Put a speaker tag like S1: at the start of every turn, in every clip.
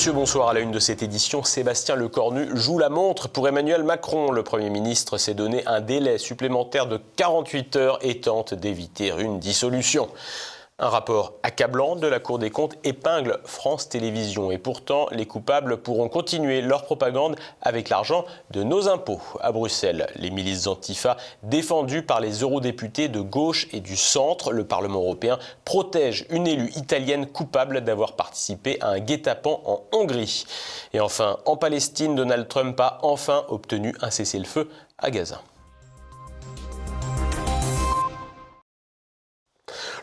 S1: messieurs, bonsoir. À la une de cette édition, Sébastien Lecornu joue la montre pour Emmanuel Macron. Le Premier ministre s'est donné un délai supplémentaire de 48 heures et tente d'éviter une dissolution. Un rapport accablant de la Cour des comptes épingle France Télévisions. Et pourtant, les coupables pourront continuer leur propagande avec l'argent de nos impôts. À Bruxelles, les milices antifa défendues par les eurodéputés de gauche et du centre, le Parlement européen protège une élue italienne coupable d'avoir participé à un guet-apens en Hongrie. Et enfin, en Palestine, Donald Trump a enfin obtenu un cessez-le-feu à Gaza.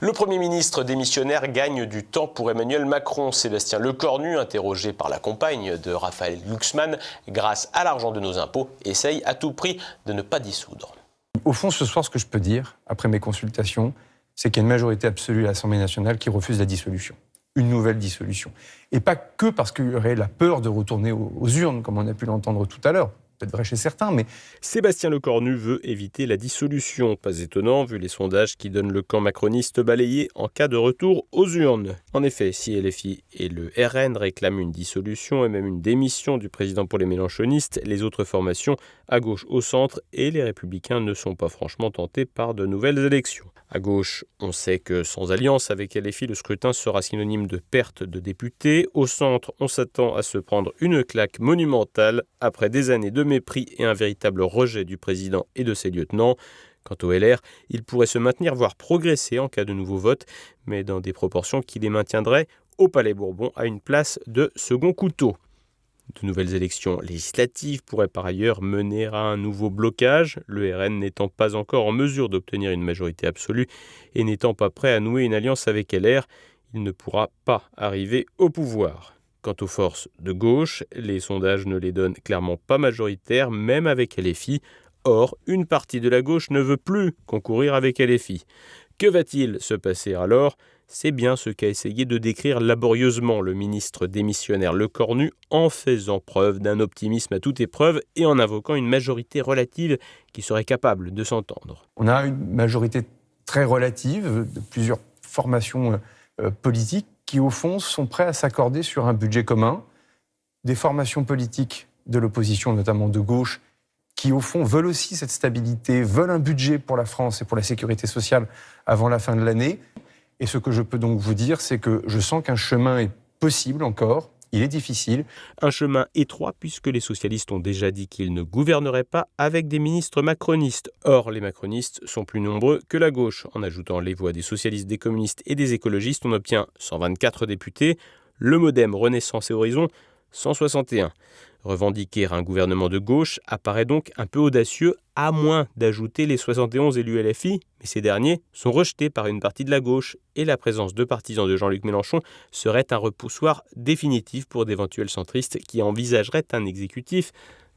S1: Le Premier ministre démissionnaire gagne du temps pour Emmanuel Macron. Sébastien Lecornu, interrogé par la compagne de Raphaël Glucksmann, grâce à l'argent de nos impôts, essaye à tout prix de ne pas dissoudre.
S2: Au fond, ce soir, ce que je peux dire, après mes consultations, c'est qu'il y a une majorité absolue à l'Assemblée nationale qui refuse la dissolution. Une nouvelle dissolution. Et pas que parce qu'il y aurait la peur de retourner aux urnes, comme on a pu l'entendre tout à l'heure. Peut-être vrai chez certains, mais...
S1: Sébastien Lecornu veut éviter la dissolution. Pas étonnant, vu les sondages qui donnent le camp macroniste balayé en cas de retour aux urnes. En effet, si LFI et le RN réclament une dissolution et même une démission du président pour les mélenchonistes, les autres formations, à gauche, au centre et les Républicains ne sont pas franchement tentés par de nouvelles élections. À gauche, on sait que sans alliance avec LFI, le scrutin sera synonyme de perte de députés. Au centre, on s'attend à se prendre une claque monumentale après des années de mépris et un véritable rejet du président et de ses lieutenants. Quant au LR, il pourrait se maintenir, voire progresser en cas de nouveau vote, mais dans des proportions qui les maintiendraient au Palais Bourbon à une place de second couteau. De nouvelles élections législatives pourraient par ailleurs mener à un nouveau blocage, le RN n'étant pas encore en mesure d'obtenir une majorité absolue et n'étant pas prêt à nouer une alliance avec LR, il ne pourra pas arriver au pouvoir. Quant aux forces de gauche, les sondages ne les donnent clairement pas majoritaires, même avec LFI. Or, une partie de la gauche ne veut plus concourir avec LFI. Que va-t-il se passer alors ? C'est bien ce qu'a essayé de décrire laborieusement le ministre démissionnaire Lecornu en faisant preuve d'un optimisme à toute épreuve et en invoquant une majorité relative qui serait capable de s'entendre.
S2: On a une majorité très relative de plusieurs formations politiques qui, au fond, sont prêts à s'accorder sur un budget commun. Des formations politiques de l'opposition, notamment de gauche, qui, au fond, veulent aussi cette stabilité, veulent un budget pour la France et pour la sécurité sociale avant la fin de l'année. Et ce que je peux donc vous dire, c'est que je sens qu'un chemin est possible encore. Il est difficile.
S1: Un chemin étroit puisque les socialistes ont déjà dit qu'ils ne gouverneraient pas avec des ministres macronistes. Or, les macronistes sont plus nombreux que la gauche. En ajoutant les voix des socialistes, des communistes et des écologistes, on obtient 124 députés. Le MoDem, Renaissance et Horizon, 161. Revendiquer un gouvernement de gauche apparaît donc un peu audacieux, à moins d'ajouter les 71 élus LFI, mais ces derniers sont rejetés par une partie de la gauche et la présence de partisans de Jean-Luc Mélenchon serait un repoussoir définitif pour d'éventuels centristes qui envisageraient un exécutif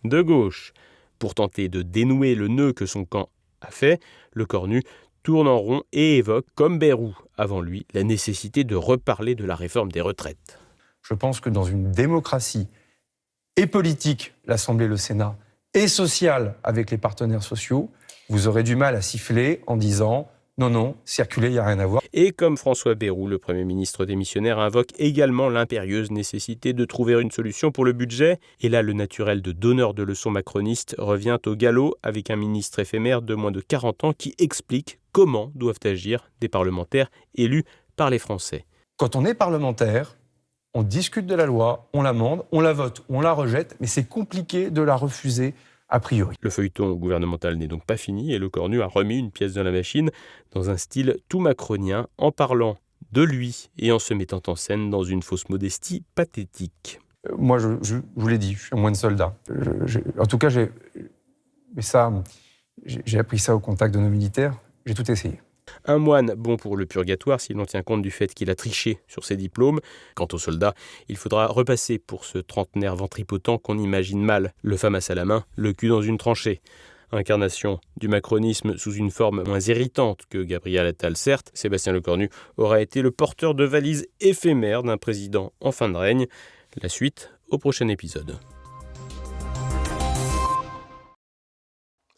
S1: de gauche. Pour tenter de dénouer le nœud que son camp a fait, Lecornu tourne en rond et évoque, comme Bayrou avant lui, la nécessité de reparler de la réforme des retraites.
S2: Je pense que dans une démocratie et politique, l'Assemblée, le Sénat, et sociale avec les partenaires sociaux, vous aurez du mal à siffler en disant « non, circuler, il n'y a rien à voir ».
S1: Et comme François Bayrou, le Premier ministre démissionnaire invoque également l'impérieuse nécessité de trouver une solution pour le budget. Et là, le naturel de donneur de leçons macroniste revient au galop avec un ministre éphémère de moins de 40 ans qui explique comment doivent agir des parlementaires élus par les Français.
S2: Quand on est parlementaire, on discute de la loi, on l'amende, on la vote, on la rejette, mais c'est compliqué de la refuser a priori.
S1: Le feuilleton gouvernemental n'est donc pas fini et Lecornu a remis une pièce dans la machine dans un style tout macronien en parlant de lui et en se mettant en scène dans une fausse modestie pathétique.
S2: Moi, je vous l'ai dit, je suis un moine soldat. En tout cas, j'ai appris ça au contact de nos militaires, j'ai tout essayé.
S1: Un moine bon pour le purgatoire si l'on tient compte du fait qu'il a triché sur ses diplômes. Quant aux soldats, il faudra repasser pour ce trentenaire ventripotent qu'on imagine mal, le FAMAS à la main, le cul dans une tranchée. Incarnation du macronisme sous une forme moins irritante que Gabriel Attal, certes, Sébastien Lecornu aura été le porteur de valises éphémères d'un président en fin de règne. La suite au prochain épisode.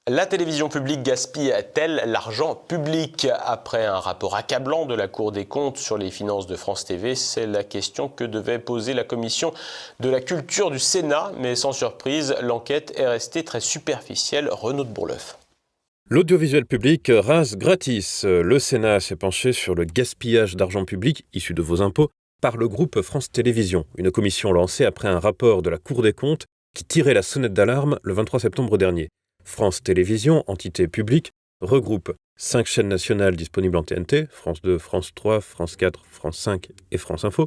S1: La télévision publique gaspille-t-elle l'argent public? Après un rapport accablant de la Cour des comptes sur les finances de France TV, c'est la question que devait poser la commission de la culture du Sénat. Mais sans surprise, l'enquête est restée très superficielle. Renaud de Bourleuf.
S3: L'audiovisuel public rase gratis. Le Sénat s'est penché sur le gaspillage d'argent public issu de vos impôts par le groupe France Télévisions, une commission lancée après un rapport de la Cour des comptes qui tirait la sonnette d'alarme le 23 septembre dernier. France Télévisions, entité publique, regroupe 5 chaînes nationales disponibles en TNT, France 2, France 3, France 4, France 5 et France Info,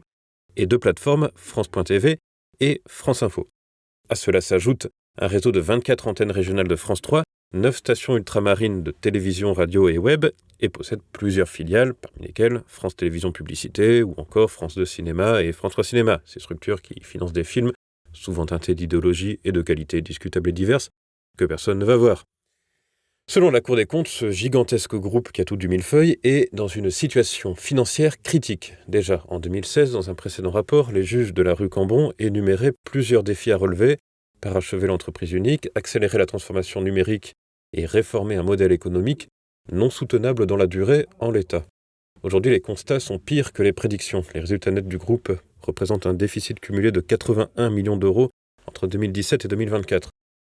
S3: et 2 plateformes, France.tv et France Info. À cela s'ajoute un réseau de 24 antennes régionales de France 3, 9 stations ultramarines de télévision, radio et web, et possède plusieurs filiales, parmi lesquelles France Télévisions Publicité ou encore France 2 Cinéma et France 3 Cinéma, ces structures qui financent des films, souvent teintés d'idéologie et de qualité discutables et diverses, que personne ne va voir. Selon la Cour des comptes, ce gigantesque groupe qui a tout du millefeuille est dans une situation financière critique. Déjà, en 2016, dans un précédent rapport, les juges de la rue Cambon énuméraient plusieurs défis à relever: parachever l'entreprise unique, accélérer la transformation numérique et réformer un modèle économique non soutenable dans la durée en l'état. Aujourd'hui, les constats sont pires que les prédictions. Les résultats nets du groupe représentent un déficit cumulé de 81 millions d'euros entre 2017 et 2024.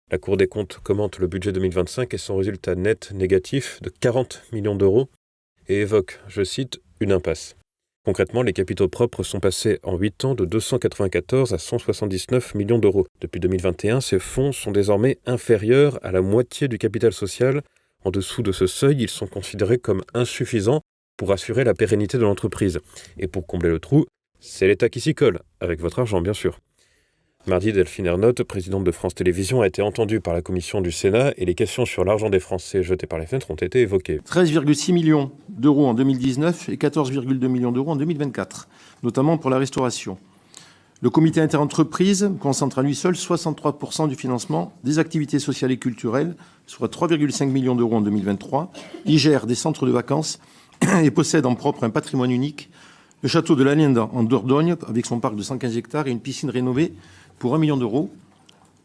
S3: La Cour des comptes commente le budget 2025 et son résultat net négatif de 40 millions d'euros et évoque, je cite, une impasse. Concrètement, les capitaux propres sont passés en 8 ans de 294 à 179 millions d'euros. Depuis 2021, ces fonds sont désormais inférieurs à la moitié du capital social. En dessous de ce seuil, ils sont considérés comme insuffisants pour assurer la pérennité de l'entreprise. Et pour combler le trou, c'est l'État qui s'y colle, avec votre argent bien sûr. Mardi, Delphine Ernotte, présidente de France Télévisions, a été entendue par la commission du Sénat et les questions sur l'argent des Français jeté par les fenêtres ont été évoquées.
S4: 13,6 millions d'euros en 2019 et 14,2 millions d'euros en 2024, notamment pour la restauration. Le comité interentreprise concentre à lui seul 63% du financement des activités sociales et culturelles, soit 3,5 millions d'euros en 2023. Il gère des centres de vacances et possède en propre un patrimoine unique, le château de la Linde en Dordogne, avec son parc de 115 hectares et une piscine rénovée pour 1 million d'euros.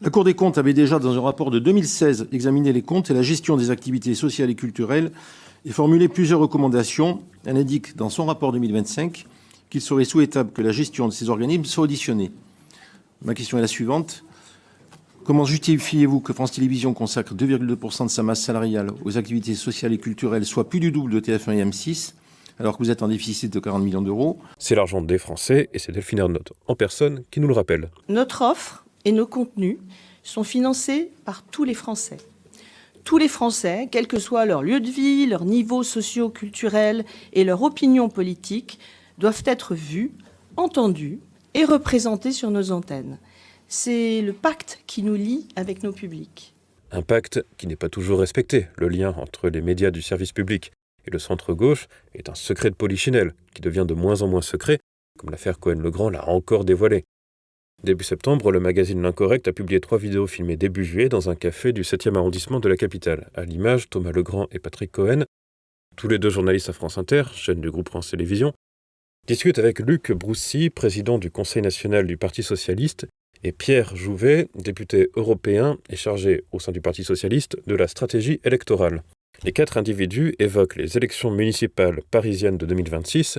S4: La Cour des comptes avait déjà, dans un rapport de 2016, examiné les comptes et la gestion des activités sociales et culturelles et formulé plusieurs recommandations. Elle indique dans son rapport 2025 qu'il serait souhaitable que la gestion de ces organismes soit auditionnée. Ma question est la suivante. Comment justifiez-vous que France Télévisions consacre 2,2% de sa masse salariale aux activités sociales et culturelles, soit plus du double de TF1 et M6, alors que vous êtes en déficit de 40 millions d'euros?
S3: C'est l'argent des Français et c'est Delphine Ernotte, en personne, qui nous le rappelle.
S5: Notre offre et nos contenus sont financés par tous les Français. Tous les Français, quel que soit leur lieu de vie, leur niveau socio-culturel et leur opinion politique, doivent être vus, entendus et représentés sur nos antennes. C'est le pacte qui nous lie avec nos publics.
S3: Un pacte qui n'est pas toujours respecté. Le lien entre les médias du service public et le centre-gauche est un secret de polichinelle qui devient de moins en moins secret, comme l'affaire Cohen-Legrand l'a encore dévoilé. Début septembre, le magazine L'Incorrect a publié 3 vidéos filmées début juillet dans un café du 7e arrondissement de la capitale. À l'image, Thomas Legrand et Patrick Cohen, tous les 2 journalistes à France Inter, chaîne du groupe France Télévisions, discutent avec Luc Broussy, président du Conseil national du Parti socialiste, et Pierre Jouvet, député européen et chargé au sein du Parti socialiste de la stratégie électorale. Les 4 individus évoquent les élections municipales parisiennes de 2026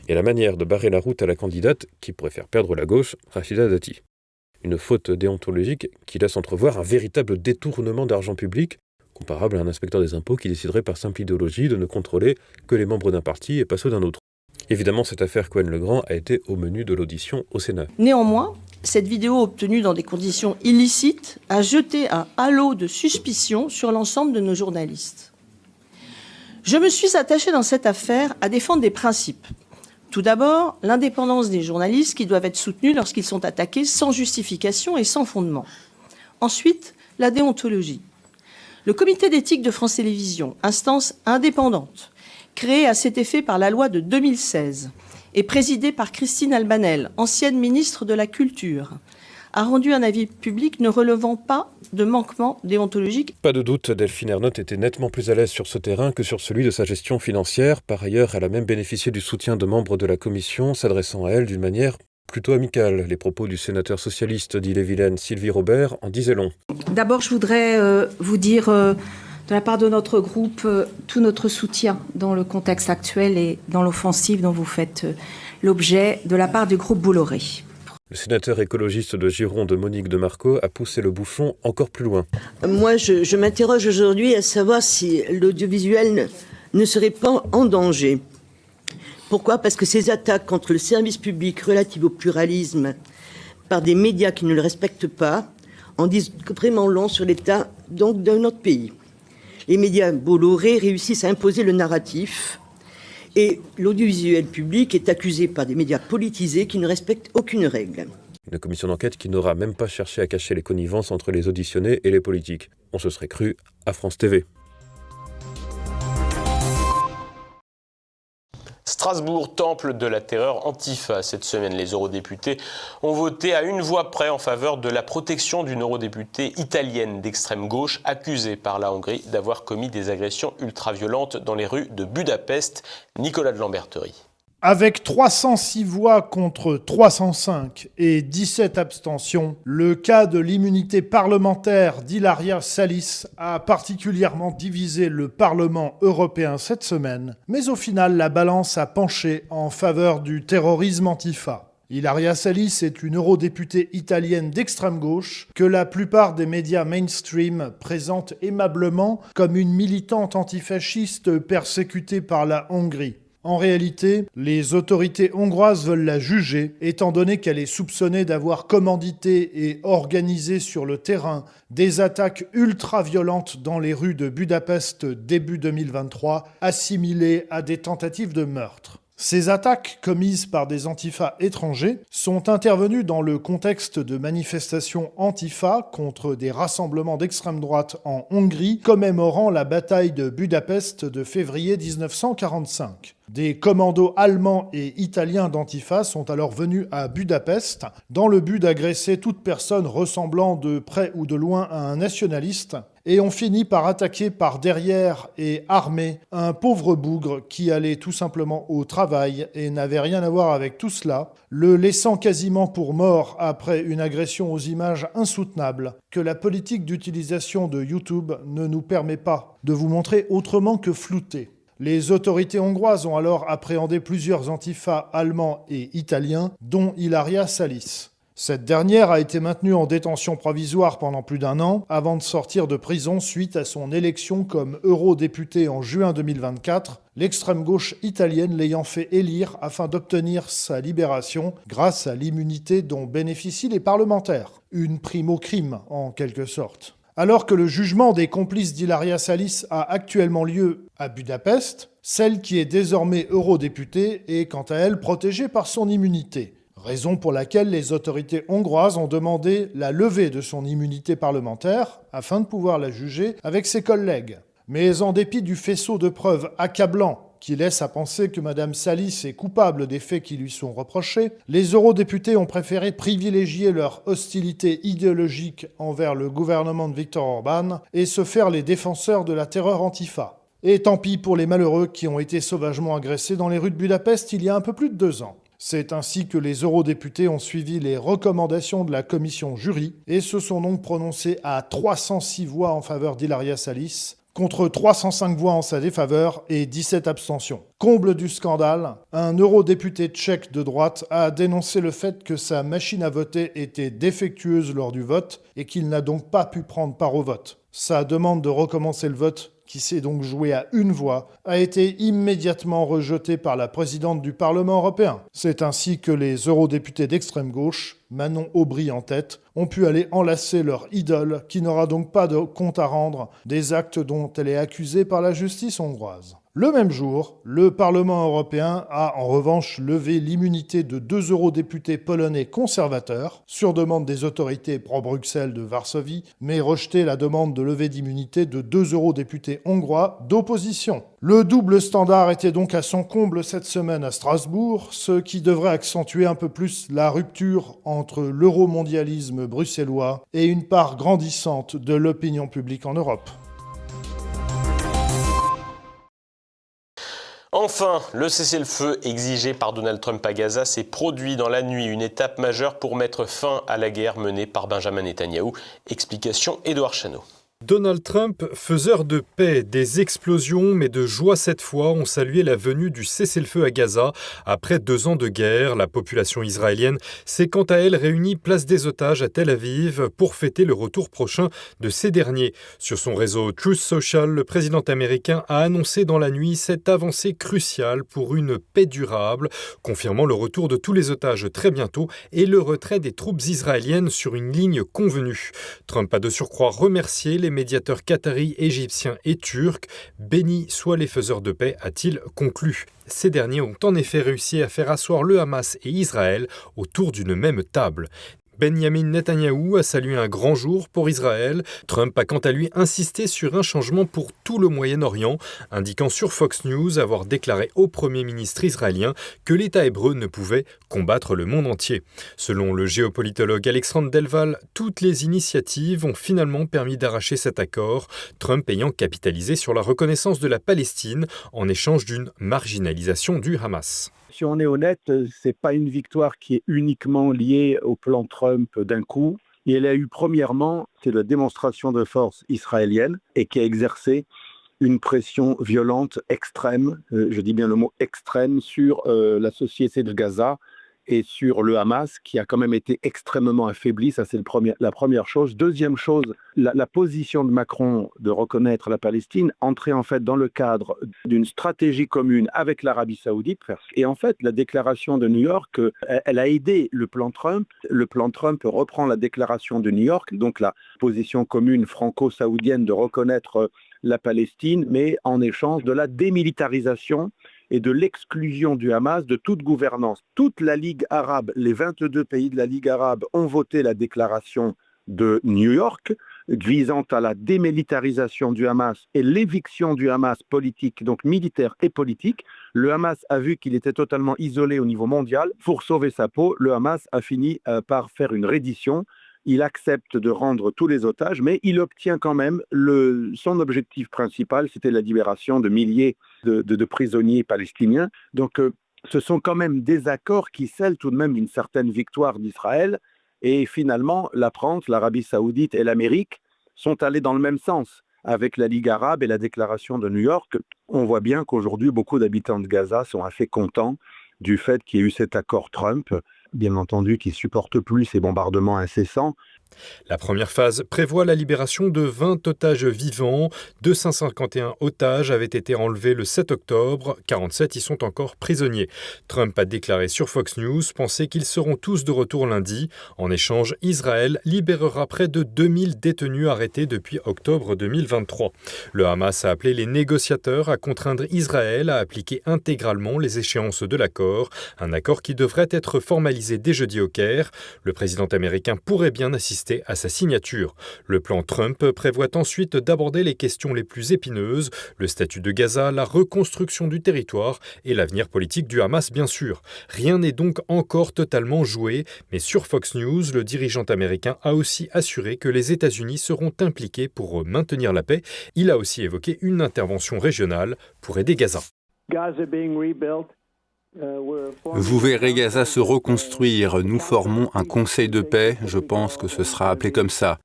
S3: et la manière de barrer la route à la candidate qui pourrait faire perdre la gauche, Rachida Dati. Une faute déontologique qui laisse entrevoir un véritable détournement d'argent public, comparable à un inspecteur des impôts qui déciderait par simple idéologie de ne contrôler que les membres d'un parti et pas ceux d'un autre. Évidemment, cette affaire Cohen-Legrand a été au menu de l'audition au Sénat.
S5: Néanmoins, cette vidéo obtenue dans des conditions illicites a jeté un halo de suspicion sur l'ensemble de nos journalistes. Je me suis attachée dans cette affaire à défendre des principes. Tout d'abord, l'indépendance des journalistes qui doivent être soutenus lorsqu'ils sont attaqués sans justification et sans fondement. Ensuite, la déontologie. Le comité d'éthique de France Télévisions, instance indépendante, créée à cet effet par la loi de 2016 et présidée par Christine Albanel, ancienne ministre de la Culture, a rendu un avis public ne relevant pas de manquement déontologique.
S3: Pas de doute, Delphine Ernotte était nettement plus à l'aise sur ce terrain que sur celui de sa gestion financière. Par ailleurs, elle a même bénéficié du soutien de membres de la commission, s'adressant à elle d'une manière Plutôt amical, les propos du sénateur socialiste d'Ille-et-Vilaine, Sylvie Robert, en disaient long.
S6: D'abord, je voudrais vous dire, de la part de notre groupe, tout notre soutien dans le contexte actuel et dans l'offensive dont vous faites l'objet de la part du groupe Bolloré.
S3: Le sénateur écologiste de Gironde, Monique de Marco, a poussé le bouchon encore plus loin.
S7: Moi, je m'interroge aujourd'hui à savoir si l'audiovisuel ne serait pas en danger. Pourquoi ? Parce que ces attaques contre le service public relatif au pluralisme par des médias qui ne le respectent pas en disent vraiment long sur l'état donc de notre pays. Les médias Bolloré réussissent à imposer le narratif et l'audiovisuel public est accusé par des médias politisés qui ne respectent aucune règle.
S3: Une commission d'enquête qui n'aura même pas cherché à cacher les connivences entre les auditionnés et les politiques. On se serait cru à France TV.
S1: Strasbourg, temple de la terreur Antifa. Cette semaine, les eurodéputés ont voté à une voix près en faveur de la protection d'une eurodéputée italienne d'extrême gauche accusée par la Hongrie d'avoir commis des agressions ultra-violentes dans les rues de Budapest. Nicolas de Lamberterie.
S8: Avec 306 voix contre 305 et 17 abstentions, le cas de l'immunité parlementaire d'Hilaria Salis a particulièrement divisé le Parlement européen cette semaine, mais au final, la balance a penché en faveur du terrorisme Antifa. Hilaria Salis est une eurodéputée italienne d'extrême gauche que la plupart des médias mainstream présentent aimablement comme une militante antifasciste persécutée par la Hongrie. En réalité, les autorités hongroises veulent la juger, étant donné qu'elle est soupçonnée d'avoir commandité et organisé sur le terrain des attaques ultra-violentes dans les rues de Budapest début 2023, assimilées à des tentatives de meurtre. Ces attaques, commises par des antifas étrangers, sont intervenues dans le contexte de manifestations antifa contre des rassemblements d'extrême droite en Hongrie, commémorant la bataille de Budapest de février 1945. Des commandos allemands et italiens d'Antifa sont alors venus à Budapest dans le but d'agresser toute personne ressemblant de près ou de loin à un nationaliste et ont fini par attaquer par derrière et armer un pauvre bougre qui allait tout simplement au travail et n'avait rien à voir avec tout cela, le laissant quasiment pour mort après une agression aux images insoutenables que la politique d'utilisation de YouTube ne nous permet pas de vous montrer autrement que floutée. Les autorités hongroises ont alors appréhendé plusieurs antifas allemands et italiens, dont Hilaria Salis. Cette dernière a été maintenue en détention provisoire pendant plus d'1 an, avant de sortir de prison suite à son élection comme eurodéputée en juin 2024, l'extrême gauche italienne l'ayant fait élire afin d'obtenir sa libération grâce à l'immunité dont bénéficient les parlementaires. Une prime au crime, en quelque sorte. Alors que le jugement des complices d'Hilaria Salis a actuellement lieu à Budapest, celle qui est désormais eurodéputée est quant à elle protégée par son immunité. Raison pour laquelle les autorités hongroises ont demandé la levée de son immunité parlementaire afin de pouvoir la juger avec ses collègues. Mais en dépit du faisceau de preuves accablant qui laisse à penser que Mme Salis est coupable des faits qui lui sont reprochés, les eurodéputés ont préféré privilégier leur hostilité idéologique envers le gouvernement de Viktor Orban et se faire les défenseurs de la terreur antifa. Et tant pis pour les malheureux qui ont été sauvagement agressés dans les rues de Budapest il y a un peu plus de 2 ans. C'est ainsi que les eurodéputés ont suivi les recommandations de la commission jury et se sont donc prononcés à 306 voix en faveur d'Hilaria Salis, contre 305 voix en sa défaveur et 17 abstentions. Comble du scandale, un eurodéputé tchèque de droite a dénoncé le fait que sa machine à voter était défectueuse lors du vote et qu'il n'a donc pas pu prendre part au vote. Sa demande de recommencer le vote, qui s'est donc joué à 1 voix, a été immédiatement rejetée par la présidente du Parlement européen. C'est ainsi que les eurodéputés d'extrême gauche, Manon Aubry en tête, ont pu aller enlacer leur idole, qui n'aura donc pas de compte à rendre des actes dont elle est accusée par la justice hongroise. Le même jour, le Parlement européen a en revanche levé l'immunité de 2 eurodéputés polonais conservateurs, sur demande des autorités pro-Bruxelles de Varsovie, mais rejeté la demande de levée d'immunité de 2 eurodéputés hongrois d'opposition. Le double standard était donc à son comble cette semaine à Strasbourg, ce qui devrait accentuer un peu plus la rupture entre l'euromondialisme bruxellois et une part grandissante de l'opinion publique en Europe.
S1: Enfin, le cessez-le-feu exigé par Donald Trump à Gaza s'est produit dans la nuit, une étape majeure pour mettre fin à la guerre menée par Benjamin Netanyahou. Explication Édouard Chano.
S9: Donald Trump, faiseur de paix, des explosions, mais de joie cette fois, ont salué la venue du cessez-le-feu à Gaza. Après 2 ans de guerre, la population israélienne s'est quant à elle réunie place des otages à Tel Aviv pour fêter le retour prochain de ces derniers. Sur son réseau Truth Social, le président américain a annoncé dans la nuit cette avancée cruciale pour une paix durable, confirmant le retour de tous les otages très bientôt et le retrait des troupes israéliennes sur une ligne convenue. Trump a de surcroît remercié les médiateurs qataris, égyptiens et turcs. Bénis soient les faiseurs de paix, a-t-il conclu. Ces derniers ont en effet réussi à faire asseoir le Hamas et Israël autour d'une même table. Benjamin Netanyahou a salué un grand jour pour Israël. Trump a quant à lui insisté sur un changement pour tout le Moyen-Orient, indiquant sur Fox News avoir déclaré au Premier ministre israélien que l'État hébreu ne pouvait combattre le monde entier. Selon le géopolitologue Alexandre Delval, toutes les initiatives ont finalement permis d'arracher cet accord, Trump ayant capitalisé sur la reconnaissance de la Palestine en échange d'une marginalisation du Hamas.
S10: Si on est honnête, ce n'est pas une victoire qui est uniquement liée au plan Trump d'un coup. Et elle a eu premièrement, c'est la démonstration de force israélienne et qui a exercé une pression violente, extrême, je dis bien le mot extrême, sur la société de Gaza et sur le Hamas, qui a quand même été extrêmement affaibli. Ça, c'est la première chose. Deuxième chose, la position de Macron de reconnaître la Palestine entrait en fait dans le cadre d'une stratégie commune avec l'Arabie Saoudite. Et en fait, la déclaration de New York, elle a aidé le plan Trump. Le plan Trump reprend la déclaration de New York, donc la position commune franco-saoudienne de reconnaître la Palestine, mais en échange de la démilitarisation et de l'exclusion du Hamas de toute gouvernance. Toute la Ligue arabe, les 22 pays de la Ligue arabe ont voté la déclaration de New York visant à la démilitarisation du Hamas et l'éviction du Hamas politique, donc militaire et politique. Le Hamas a vu qu'il était totalement isolé au niveau mondial. Pour sauver sa peau, le Hamas a fini par faire une reddition. Il accepte de rendre tous les otages, mais il obtient quand même son objectif principal, c'était la libération de milliers de prisonniers palestiniens. Donc, ce sont quand même des accords qui scellent tout de même une certaine victoire d'Israël. Et finalement, la France, l'Arabie Saoudite et l'Amérique sont allés dans le même sens. Avec la Ligue arabe et la déclaration de New York, on voit bien qu'aujourd'hui, beaucoup d'habitants de Gaza sont assez contents du fait qu'il y ait eu cet accord Trump, bien entendu, qui ne supporte plus ces bombardements incessants.
S9: La première phase prévoit la libération de 20 otages vivants. 251 otages avaient été enlevés le 7 octobre, 47 y sont encore prisonniers. Trump a déclaré sur Fox News penser qu'ils seront tous de retour lundi. En échange, Israël libérera près de 2000 détenus arrêtés depuis octobre 2023. Le Hamas a appelé les négociateurs à contraindre Israël à appliquer intégralement les échéances de l'accord, un accord qui devrait être formalisé dès jeudi au Caire. Le président américain pourrait bien assister à sa signature. Le plan Trump prévoit ensuite d'aborder les questions les plus épineuses, le statut de Gaza, la reconstruction du territoire et l'avenir politique du Hamas, bien sûr. Rien n'est donc encore totalement joué, mais sur Fox News, le dirigeant américain a aussi assuré que les États-Unis seront impliqués pour maintenir la paix. Il a aussi évoqué une intervention régionale pour aider Gaza.
S11: Vous verrez Gaza se reconstruire. Nous formons un conseil de paix. Je pense que ce sera appelé comme ça.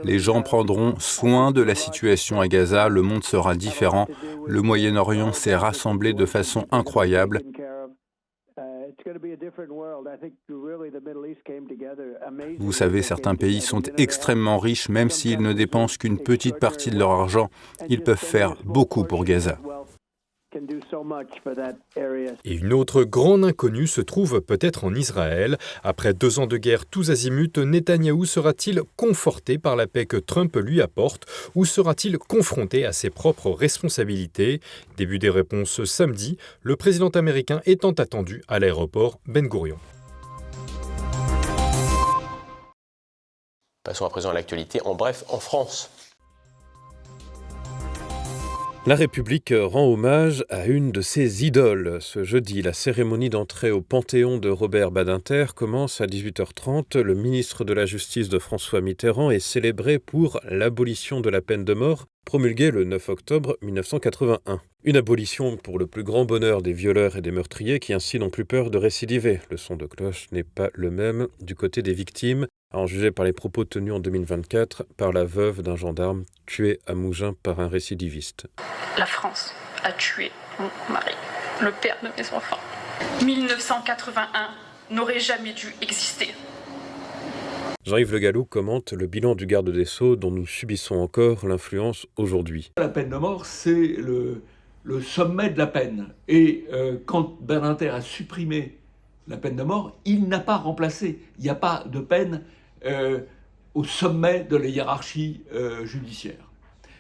S11: Les gens prendront soin de la situation à Gaza. Le monde sera différent. Le Moyen-Orient s'est rassemblé de façon incroyable. Vous savez, certains pays sont extrêmement riches, même s'ils ne dépensent qu'une petite partie de leur argent. Ils peuvent faire beaucoup pour Gaza.
S9: Et une autre grande inconnue se trouve peut-être en Israël. Après 2 ans de guerre tous azimuts, Netanyahou sera-t-il conforté par la paix que Trump lui apporte ou sera-t-il confronté à ses propres responsabilités? Début des réponses samedi, le président américain étant attendu à l'aéroport Ben Gurion.
S1: Passons à présent à l'actualité en bref en France.
S3: La République rend hommage à une de ses idoles. Ce jeudi, la cérémonie d'entrée au Panthéon de Robert Badinter commence à 18h30. Le ministre de la Justice de François Mitterrand est célébré pour l'abolition de la peine de mort, promulguée le 9 octobre 1981. Une abolition pour le plus grand bonheur des violeurs et des meurtriers qui ainsi n'ont plus peur de récidiver. Le son de cloche n'est pas le même du côté des victimes, à en juger par les propos tenus en 2024 par la veuve d'un gendarme tué à Mougins par un récidiviste.
S12: La France a tué mon mari, le père de mes enfants. 1981 n'aurait jamais dû exister.
S3: Jean-Yves Le Gallou commente le bilan du garde des Sceaux dont nous subissons encore l'influence aujourd'hui.
S13: La peine de mort, c'est le sommet de la peine. Et quand Badinter a supprimé la peine de mort, il n'a pas remplacé. Il n'y a pas de peine au sommet de la hiérarchie judiciaire.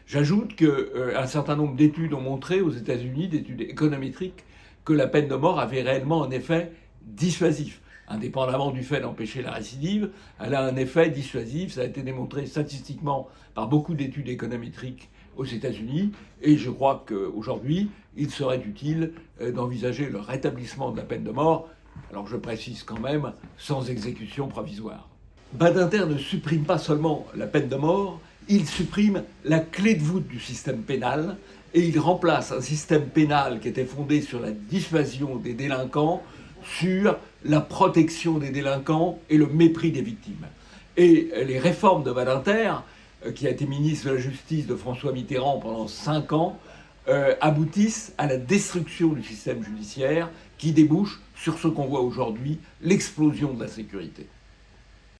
S13: J'ajoute qu'un certain nombre d'études ont montré aux États-Unis, d'études économétriques, que la peine de mort avait réellement un effet dissuasif. Indépendamment du fait d'empêcher la récidive, elle a un effet dissuasif. Ça a été démontré statistiquement par beaucoup d'études économétriques aux États-Unis. Et je crois qu'aujourd'hui, il serait utile d'envisager le rétablissement de la peine de mort. Alors je précise quand même, sans exécution provisoire. Badinter ne supprime pas seulement la peine de mort, il supprime la clé de voûte du système pénal et il remplace un système pénal qui était fondé sur la dissuasion des délinquants sur la protection des délinquants et le mépris des victimes. Et les réformes de Badinter, qui a été ministre de la Justice de François Mitterrand pendant 5 ans, aboutissent à la destruction du système judiciaire qui débouche sur ce qu'on voit aujourd'hui, l'explosion de la sécurité.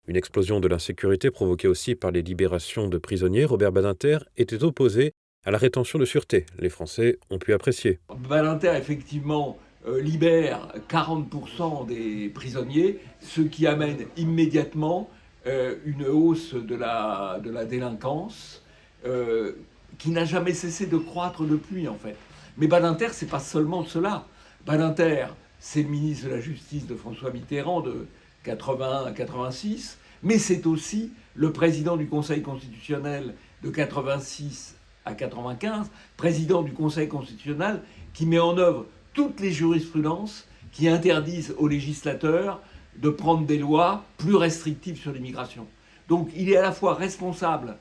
S3: Une explosion de l'insécurité provoquée aussi par les libérations de prisonniers. Robert Badinter était opposé à la rétention de sûreté. Les Français ont pu apprécier.
S13: Badinter, effectivement, libère 40% des prisonniers, ce qui amène immédiatement une hausse de la délinquance qui n'a jamais cessé de croître depuis, en fait. Mais Badinter, c'est pas seulement cela. Badinter, c'est le ministre de la Justice de François Mitterrand de 81 à 86, mais c'est aussi le président du Conseil constitutionnel de 86 à 95, président du Conseil constitutionnel qui met en œuvre toutes les jurisprudences qui interdisent aux législateurs de prendre des lois plus restrictives sur l'immigration. Donc il est à la fois responsable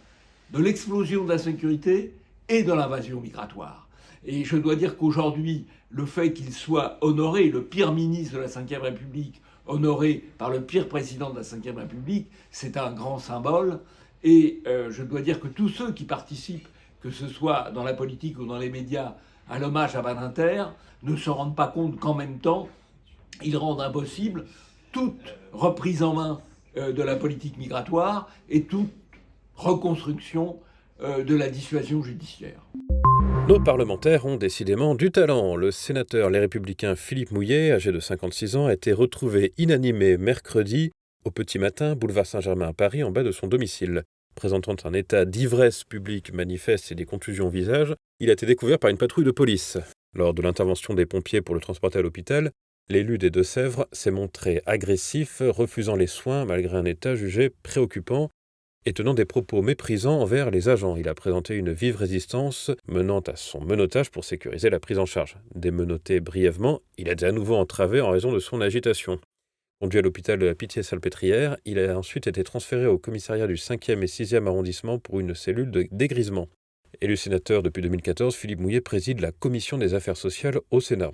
S13: de l'explosion de la sécurité et de l'invasion migratoire. Et je dois dire qu'aujourd'hui, le fait qu'il soit honoré, le pire ministre de la Ve République, honoré par le pire président de la Ve République, c'est un grand symbole. Et je dois dire que tous ceux qui participent, que ce soit dans la politique ou dans les médias, à l'hommage à Badinter, ne se rendent pas compte qu'en même temps, ils rendent impossible toute reprise en main de la politique migratoire et toute reconstruction de la dissuasion judiciaire.
S3: Nos parlementaires ont décidément du talent. Le sénateur Les Républicains Philippe Mouillet, âgé de 56 ans, a été retrouvé inanimé mercredi au petit matin, boulevard Saint-Germain à Paris, en bas de son domicile. Présentant un état d'ivresse publique manifeste et des contusions au visage, il a été découvert par une patrouille de police. Lors de l'intervention des pompiers pour le transporter à l'hôpital, l'élu des Deux-Sèvres s'est montré agressif, refusant les soins malgré un état jugé préoccupant et tenant des propos méprisants envers les agents. Il a présenté une vive résistance menant à son menottage pour sécuriser la prise en charge. Démenotté brièvement, il a été à nouveau entravé en raison de son agitation. Conduit à l'hôpital de la Pitié-Salpêtrière, il a ensuite été transféré au commissariat du 5e et 6e arrondissement pour une cellule de dégrisement. Élu sénateur depuis 2014, Philippe Mouillet préside la commission des affaires sociales au Sénat.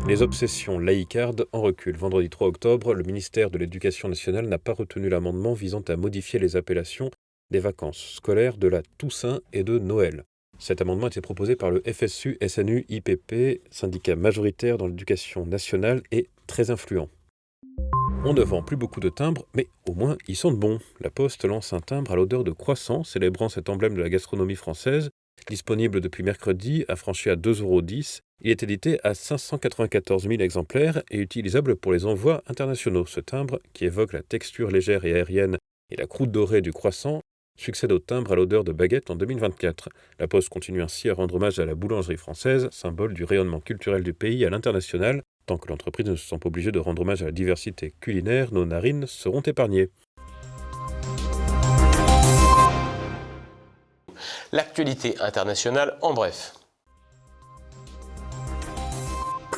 S3: Les obsessions laïcardes en recul. Vendredi 3 octobre, le ministère de l'Éducation nationale n'a pas retenu l'amendement visant à modifier les appellations des vacances scolaires de la Toussaint et de Noël. Cet amendement a été proposé par le FSU, SNU, IPP, syndicat majoritaire dans l'éducation nationale et très influent. On ne vend plus beaucoup de timbres, mais au moins ils sentent bon. La Poste lance un timbre à l'odeur de croissant, célébrant cet emblème de la gastronomie française. Disponible depuis mercredi, affranchi à 2,10 €, il est édité à 594 000 exemplaires et utilisable pour les envois internationaux. Ce timbre, qui évoque la texture légère et aérienne et la croûte dorée du croissant, succède au timbre à l'odeur de baguette en 2024. La Poste continue ainsi à rendre hommage à la boulangerie française, symbole du rayonnement culturel du pays à l'international. Tant que l'entreprise ne se sent pas obligée de rendre hommage à la diversité culinaire, nos narines seront épargnées.
S1: L'actualité internationale en bref.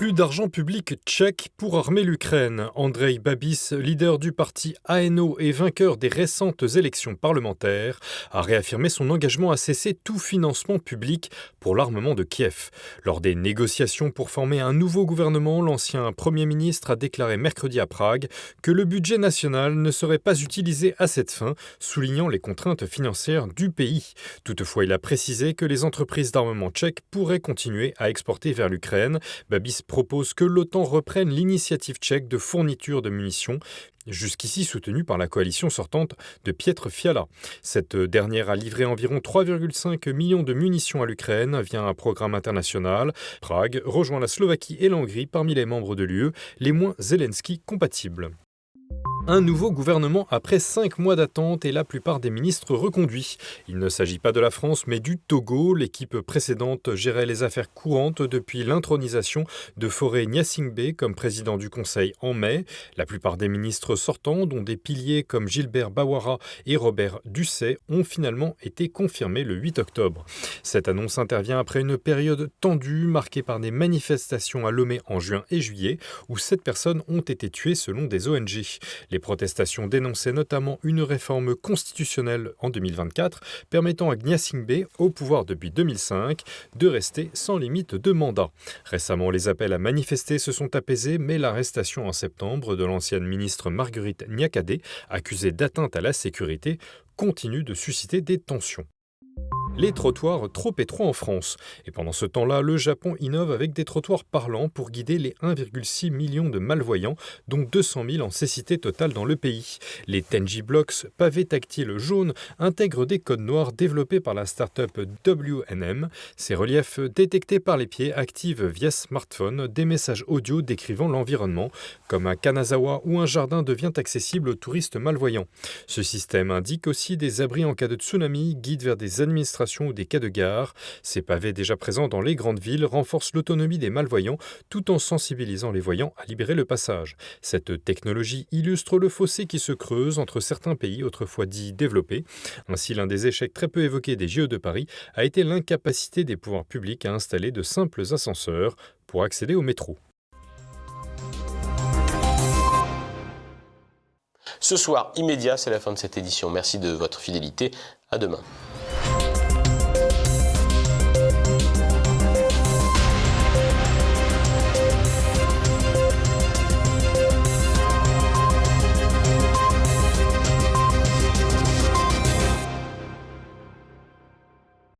S9: Plus d'argent public tchèque pour armer l'Ukraine. Andrej Babis, leader du parti ANO et vainqueur des récentes élections parlementaires, a réaffirmé son engagement à cesser tout financement public pour l'armement de Kiev. Lors des négociations pour former un nouveau gouvernement, l'ancien Premier ministre a déclaré mercredi à Prague que le budget national ne serait pas utilisé à cette fin, soulignant les contraintes financières du pays. Toutefois, il a précisé que les entreprises d'armement tchèques pourraient continuer à exporter vers l'Ukraine. Babis propose que l'OTAN reprenne l'initiative tchèque de fourniture de munitions, jusqu'ici soutenue par la coalition sortante de Pietr Fiala. Cette dernière a livré environ 3,5 millions de munitions à l'Ukraine via un programme international. Prague rejoint la Slovaquie et la Hongrie parmi les membres de l'UE, les moins Zelensky compatibles. Un nouveau gouvernement après 5 mois d'attente et la plupart des ministres reconduits. Il ne s'agit pas de la France mais du Togo. L'équipe précédente gérait les affaires courantes depuis l'intronisation de Fauré Gnassingbé comme président du Conseil en mai. La plupart des ministres sortants, dont des piliers comme Gilbert Bawara et Robert Dussey, ont finalement été confirmés le 8 octobre. Cette annonce intervient après une période tendue marquée par des manifestations à Lomé en juin et juillet où 7 personnes ont été tuées selon des ONG. Les protestations dénonçaient notamment une réforme constitutionnelle en 2024 permettant à Gnassingbé, au pouvoir depuis 2005, de rester sans limite de mandat. Récemment, les appels à manifester se sont apaisés, mais l'arrestation en septembre de l'ancienne ministre Marguerite Niakhaté, accusée d'atteinte à la sécurité, continue de susciter des tensions. Les trottoirs trop étroits en France. Et pendant ce temps-là, le Japon innove avec des trottoirs parlants pour guider les 1,6 million de malvoyants, dont 200 000 en cécité totale dans le pays. Les Tenji Blocks, pavés tactiles jaunes, intègrent des codes noirs développés par la start-up WNM. Ces reliefs détectés par les pieds activent via smartphone des messages audio décrivant l'environnement, comme à Kanazawa où un jardin devient accessible aux touristes malvoyants. Ce système indique aussi des abris en cas de tsunami, guide vers des administrations ou des quais de gare. Ces pavés déjà présents dans les grandes villes renforcent l'autonomie des malvoyants tout en sensibilisant les voyants à libérer le passage. Cette technologie illustre le fossé qui se creuse entre certains pays autrefois dits développés. Ainsi, l'un des échecs très peu évoqués des JO de Paris a été l'incapacité des pouvoirs publics à installer de simples ascenseurs pour accéder au métro.
S1: Ce soir, immédiat, c'est la fin de cette édition. Merci de votre fidélité. À demain.